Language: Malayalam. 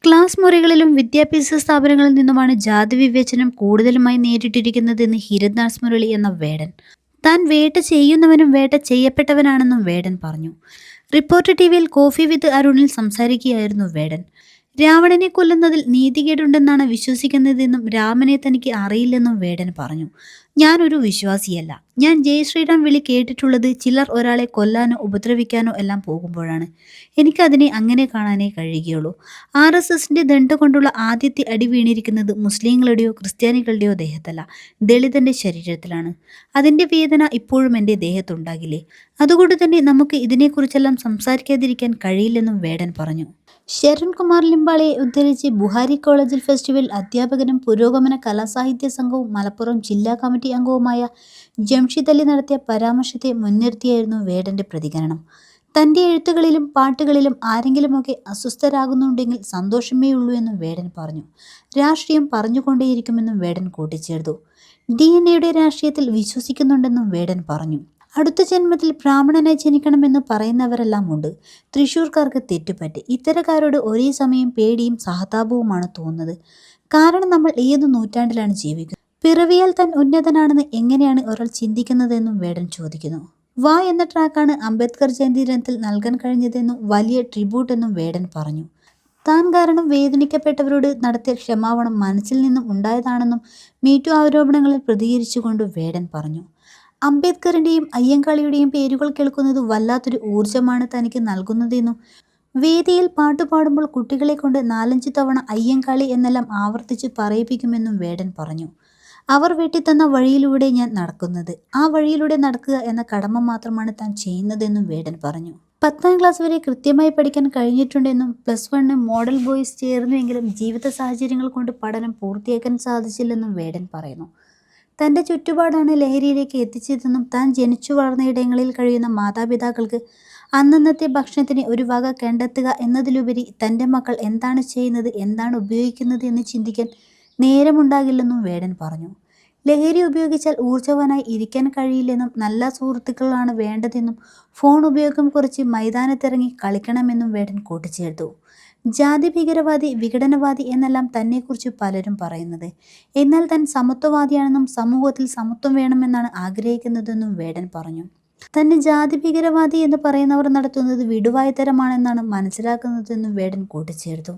ക്ലാസ് മുറികളിലും വിദ്യാഭ്യാസ സ്ഥാപനങ്ങളിൽ നിന്നുമാണ് ജാതി വിവേചനം കൂടുതലുമായി നേരിട്ടിരിക്കുന്നതെന്ന് ഹിരദ്നാസ് മുരളി എന്ന വേടൻ. താൻ വേട്ട ചെയ്യുന്നവനും വേട്ട ചെയ്യപ്പെട്ടവനാണെന്നും വേടൻ പറഞ്ഞു. റിപ്പോർട്ടർ ടിവിയിൽ കോഫി വിത്ത് അരുണിൽ സംസാരിക്കുകയായിരുന്നു വേടൻ. രാവണനെ കൊല്ലുന്നതിൽ നീതികേടുണ്ടെന്നാണ് വിശ്വസിക്കുന്നതെന്നും രാമനെ തനിക്ക് അറിയില്ലെന്നും വേടൻ പറഞ്ഞു. ഞാനൊരു വിശ്വാസിയല്ല. ഞാൻ ജയ് ശ്രീറാം വിളി കേട്ടിട്ടുള്ളത് ചിലർ ഒരാളെ കൊല്ലാനോ ഉപദ്രവിക്കാനോ എല്ലാം പോകുമ്പോഴാണ്. എനിക്കതിനെ അങ്ങനെ കാണാനേ കഴിയുകയുള്ളൂ. RSSന്റെ ദണ്ഡ കൊണ്ടുള്ള ആദ്യത്തെ അടി വീണിരിക്കുന്നത് മുസ്ലിങ്ങളുടെയോ ക്രിസ്ത്യാനികളുടെയോ ദേഹത്തല്ല, ദളിതന്റെ ശരീരത്തിലാണ്. അതിന്റെ വേദന ഇപ്പോഴും എൻ്റെ ദേഹത്തുണ്ടാകില്ലേ? അതുകൊണ്ട് തന്നെ നമുക്ക് ഇതിനെക്കുറിച്ചെല്ലാം സംസാരിക്കാതിരിക്കാൻ കഴിയില്ലെന്നും വേടൻ പറഞ്ഞു. ശരൺ കുമാർ ലിംബാളയെ ഉദ്ധരിച്ച് ബുഹാരി കോളേജിൽ ഫെസ്റ്റിവൽ അധ്യാപകനും പുരോഗമന കലാസാഹിത്യ സംഘവും മലപ്പുറം ജില്ലാ കമ്മിറ്റി അംഗവുമായ ജംഷിദ് അലി നടത്തിയ പരാമർശത്തെ മുൻനിർത്തിയായിരുന്നു വേടന്റെ പ്രതികരണം. തന്റെ എഴുത്തുകളിലും പാട്ടുകളിലും ആരെങ്കിലുമൊക്കെ അസ്വസ്ഥരാകുന്നുണ്ടെങ്കിൽ സന്തോഷമേ ഉള്ളൂ എന്നും വേടൻ പറഞ്ഞു. രാഷ്ട്രീയം പറഞ്ഞുകൊണ്ടേയിരിക്കുമെന്നും വേടൻ കൂട്ടിച്ചേർത്തു. DNA രാഷ്ട്രീയത്തിൽ വിശ്വസിക്കുന്നുണ്ടെന്നും വേടൻ പറഞ്ഞു. അടുത്ത ജന്മത്തിൽ ബ്രാഹ്മണനായി ജനിക്കണമെന്ന് പറയുന്നവരെല്ലാം ഉണ്ട്. തൃശ്ശൂർക്കാർക്ക് തെറ്റുപറ്റി. ഇത്തരക്കാരോട് ഒരേ സമയം പേടിയും സഹതാപവുമാണ് തോന്നുന്നത്. കാരണം നമ്മൾ ഏത് നൂറ്റാണ്ടിലാണ് ജീവിക്കുന്നത്? പിറവിയാൽ താൻ ഉന്നതനാണെന്ന് എങ്ങനെയാണ് ഒരാൾ ചിന്തിക്കുന്നതെന്നും വേടൻ ചോദിക്കുന്നു. വാ എന്ന ട്രാക്കാണ് അംബേദ്കർ ജയന്തി ദിനത്തിൽ നൽകാൻ കഴിഞ്ഞതെന്നും വലിയ ട്രിബ്യൂട്ട് എന്നും വേടൻ പറഞ്ഞു. താൻ കാരണം വേദനിക്കപ്പെട്ടവരോട് നടത്തിയ ക്ഷമാപണം മനസ്സിൽ നിന്നും ഉണ്ടായതാണെന്നും മീറ്റു ആരോപണങ്ങളിൽ പ്രതികരിച്ചുകൊണ്ട് വേടൻ പറഞ്ഞു. അംബേദ്കറിന്റെയും അയ്യങ്കാളിയുടെയും പേരുകൾ കേൾക്കുന്നത് വല്ലാത്തൊരു ഊർജമാണ് തനിക്ക് നൽകുന്നതെന്നും വേദിയിൽ പാട്ടുപാടുമ്പോൾ കുട്ടികളെ കൊണ്ട് 4-5 തവണ അയ്യങ്കാളി എന്നെല്ലാം ആവർത്തിച്ച് പറയിപ്പിക്കുമെന്നും വേടൻ പറഞ്ഞു. അവർ വെട്ടിത്തന്ന വഴിയിലൂടെ ഞാൻ നടക്കുന്നത്. ആ വഴിയിലൂടെ നടക്കുക എന്ന കടമ മാത്രമാണ് താൻ ചെയ്യുന്നതെന്നും വേടൻ പറഞ്ഞു. 10ാം ക്ലാസ് വരെ കൃത്യമായി പഠിക്കാൻ കഴിഞ്ഞിട്ടുണ്ടെന്നും +1 മോഡൽ ബോയ്സ് ചേർന്നുവെങ്കിലും ജീവിത സാഹചര്യങ്ങൾ കൊണ്ട് പഠനം പൂർത്തിയാക്കാൻ സാധിച്ചില്ലെന്നും വേടൻ പറയുന്നു. തൻ്റെ ചുറ്റുപാടാണ് ലഹരിയിലേക്ക് എത്തിച്ചതെന്നും താൻ ജനിച്ചു വളർന്നയിടങ്ങളിൽ കഴിയുന്ന മാതാപിതാക്കൾക്ക് അന്നന്നത്തെ ഭക്ഷണത്തിന് ഒരു വക കണ്ടെത്തുക എന്നതിലുപരി തൻ്റെ മക്കൾ എന്താണ് ചെയ്യുന്നത്, എന്താണ് ഉപയോഗിക്കുന്നത് എന്ന് ചിന്തിക്കാൻ നേരമുണ്ടാകില്ലെന്നും വേടൻ പറഞ്ഞു. ലഹരി ഉപയോഗിച്ചാൽ ഊർജ്ജവാനായി ഇരിക്കാൻ കഴിയില്ലെന്നും നല്ല സുഹൃത്തുക്കളാണ് വേണ്ടതെന്നും ഫോൺ ഉപയോഗം കുറച്ച് മൈതാനത്തിറങ്ങി കളിക്കണമെന്നും വേടൻ കൂട്ടിച്ചേർത്തു. ജാതി ഭീകരവാദി, വിഘടനവാദി എന്നെല്ലാം തന്നെക്കുറിച്ച് പലരും പറയുന്നത്. എന്നാൽ താൻ സമത്വവാദിയാണെന്നും സമൂഹത്തിൽ സമത്വം വേണമെന്നാണ് ആഗ്രഹിക്കുന്നതെന്നും വേടൻ പറഞ്ഞു. തന്നെ ജാതി ഭീകരവാദി എന്ന് പറയുന്നവർ നടത്തുന്നത് വിടുവായുത്തരമാണെന്നാണ് മനസ്സിലാക്കുന്നതെന്നും വേടൻ കൂട്ടിച്ചേർത്തു.